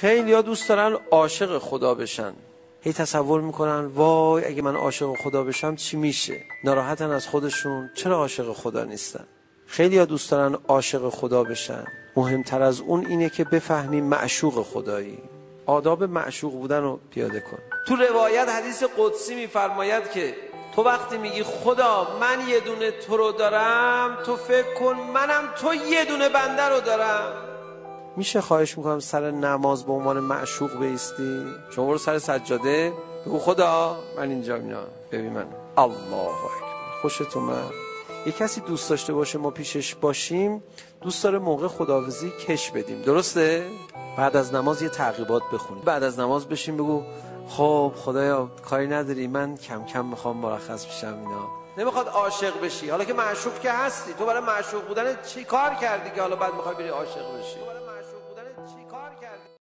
خیلی‌ها دوست دارن عاشق خدا بشن. هی تصور میکنن وای اگه من عاشق خدا بشم چی میشه؟ ناراحتن از خودشون چرا عاشق خدا نیستن. خیلی‌ها دوست دارن عاشق خدا بشن. مهمتر از اون اینه که بفهمیم معشوق خدایی. آداب معشوق بودن رو پیاده کن. تو روایت حدیث قدسی میفرماید که تو وقتی میگی خدا من یه دونه تو رو دارم، تو فکر کن منم تو یه دونه بنده رو دارم. میشه خواهش میکنم سر نماز به عنوان معشوق بایستی؟ شما برو سر سجاده بگو خدا من اینجا اینا ببین من الله اکبر. خوشت اومد؟ یه کسی دوست داشته باشه ما پیشش باشیم، دوست داره موقع خداحافظی کش بدیم، درسته؟ بعد از نماز یه تعقیبات بخونیم، بعد از نماز بشیم بگو خب خدایا کاری نداری من کم کم میخوام مرخص بشم اینا. نمیخواد عاشق بشی، حالا که معشوق که هستی، تو برای معشوق بودن چی کار کردی که حالا بعد میخوای بری عاشق بشی؟